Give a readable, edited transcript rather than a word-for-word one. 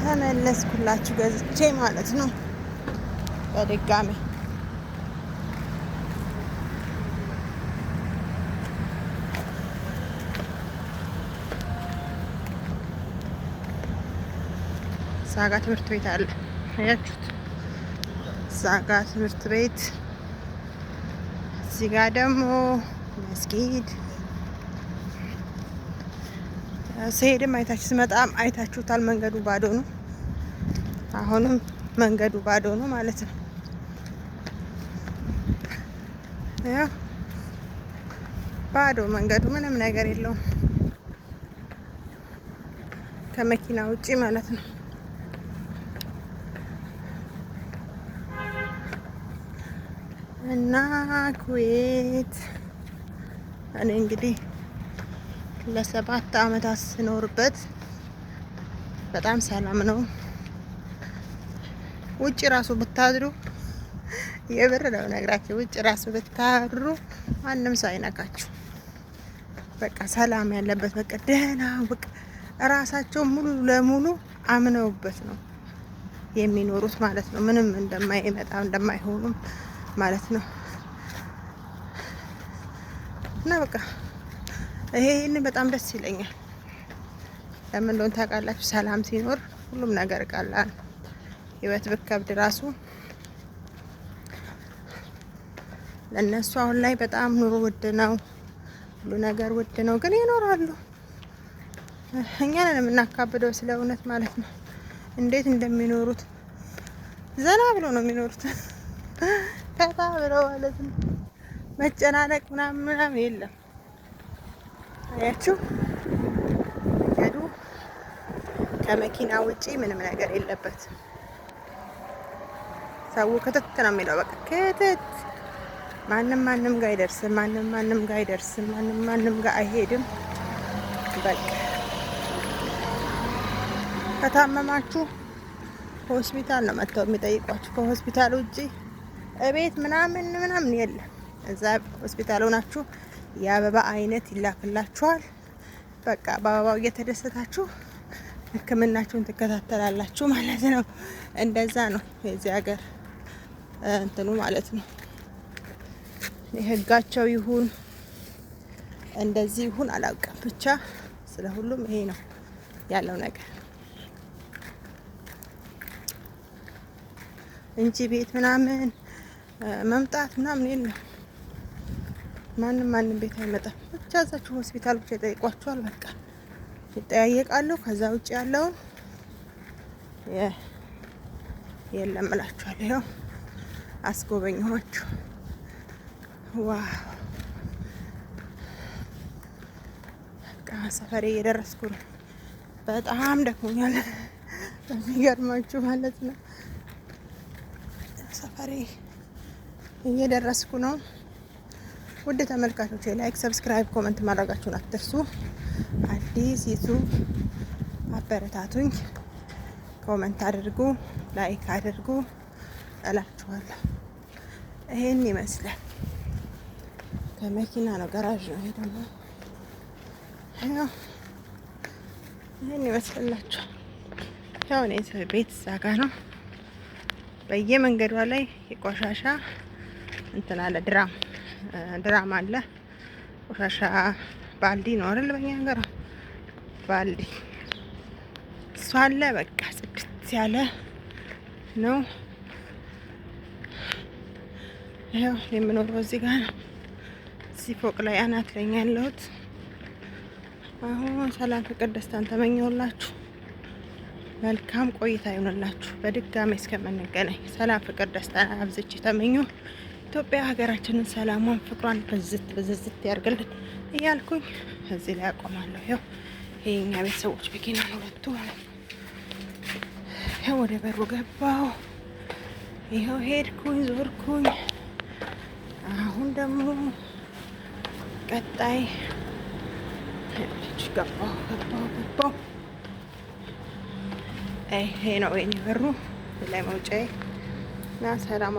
ተመለስኩላችሁ ገዝቼ ማለት ነው በድጋሚ። እዛ ጋ ትምህርት ቤት አለ አያችሁት? እዛ ጋ ትምህርት ቤት፣ እዚህ ጋ ደግሞ መስጊድ። ስሄድም አይታችሁ ስመጣም አይታችሁታል። መንገዱ ባዶ ነው። አሁንም መንገዱ ባዶ ነው ማለት ነው። ያው ባዶ መንገዱ ምንም ነገር የለውም ከመኪና ውጪ ማለት ነው። እና ኩዌት እኔ እንግዲህ ለ7 አመታት ስኖርበት በጣም ሰላም ነው። ውጭ ራሱ ብታድሩ የብር ነው ነግራችሁ፣ ውጭ ራሱ ብታድሩ ማንም ሰው አይነካችሁ። በቃ ሰላም ያለበት በቃ ደህና በቃ ራሳቸው ሙሉ ለሙሉ አምነውበት ነው የሚኖሩት ማለት ነው። ምንም እንደማይመጣ እንደማይሆኑም ማለት ነው። እና በቃ ይሄን በጣም ደስ ይለኛል። ለምን እንደሆነ ታውቃላችሁ? ሰላም ሲኖር ሁሉም ነገር ቀላል። ህይወት ብከብድ ራሱ ለነሱ አሁን ላይ በጣም ኑሮ ውድ ነው፣ ሁሉ ነገር ውድ ነው፣ ግን ይኖራሉ። እኛ ነን የምናካብደው ስለ እውነት ማለት ነው። እንዴት እንደሚኖሩት ዘና ብለው ነው የሚኖሩት። ከታ ብለው ማለት ነው። መጨናነቅ ምናምን የለም። አያችሁ መንገዱ ከመኪና ውጪ ምንም ነገር የለበትም። ሰው ክትት ነው የሚለው በቃ ክትት። ማንም ጋር አይደርስም። ማንም ጋር አይደርስም። ማንም ጋር አይሄድም። በቃ ከታመማችሁ ሆስፒታል ነው መጥተው የሚጠይቋችሁ። ከሆስፒታል ውጪ እቤት ምናምን የለም። እዛ ሆስፒታል ሆናችሁ የአበባ አይነት ይላክላችኋል። በቃ በአበባው እየተደሰታችሁ ሕክምናችሁን ትከታተላላችሁ ማለት ነው። እንደዛ ነው የዚህ ሀገር እንትኑ ማለት ነው። የህጋቸው ይሁን እንደዚህ ይሁን አላውቅም፣ ብቻ ስለ ሁሉም ይሄ ነው ያለው ነገር እንጂ ቤት ምናምን መምጣት ምናምን የለም። ማንም ቤት አይመጣም። ብቻ እዛችሁ ሆስፒታል ብቻ ይጠይቋችኋል። በቃ ይጠያየቃሉ። ከዛ ውጭ ያለውን የለም እላችኋለሁ። ይኸው አስጎበኘኋችሁ። ዋው በቃ ሰፈሬ እየደረስኩ ነው። በጣም ደክሞኛል የሚገርማችሁ ማለት ነው። ሰፈሬ እየደረስኩ ነው። ውድ ተመልካቾች ላይክ፣ ሰብስክራይብ፣ ኮመንት ማድረጋችሁን አትርሱ። አዲስ ዩቱብ አበረታቱኝ። ኮመንት አድርጉ፣ ላይክ አድርጉ እላችኋለሁ። ይሄን ይመስላል። ከመኪና ነው፣ ገራዥ ነው። ይሄ ደግሞ ይሄን ይመስላላችሁ። ያው እኔ ቤት ዛጋ ነው። በየመንገዷ ላይ የቆሻሻ እንትን አለ፣ ድራም አለ። ቆሻሻ ባልዲ ነው አይደል? በእኛ ሀገር ባልዲ እሱ አለ። በቃ ጽድት ያለ ነው። ይኸው የምኖረው እዚህ ጋር ነው። እዚህ ፎቅ ላይ አናት ላይ ያለሁት። አሁን ሰላም፣ ፍቅር፣ ደስታን ተመኘሁላችሁ። መልካም ቆይታ ይሆንላችሁ። በድጋሚ እስከምንገናኝ ሰላም፣ ፍቅር፣ ደስታን አብዝቼ ተመኘሁ። ኢትዮጵያ ሀገራችንን ሰላሟን፣ ፍቅሯን በዝዝት ያርግልን እያልኩኝ እዚህ ላይ አቆማለሁ። ይኸው የኛ ቤተሰቦች መኪና ነው ሁለቱ ማለት ነው። ይኸው ወደ በሩ ገባው። ይኸው ሄድኩኝ፣ ዞርኩኝ። አሁን ደግሞ ቀጣይ ገባው። ይሄ ነው የኔ በሩ ላይ መውጫዬ እና ሰላም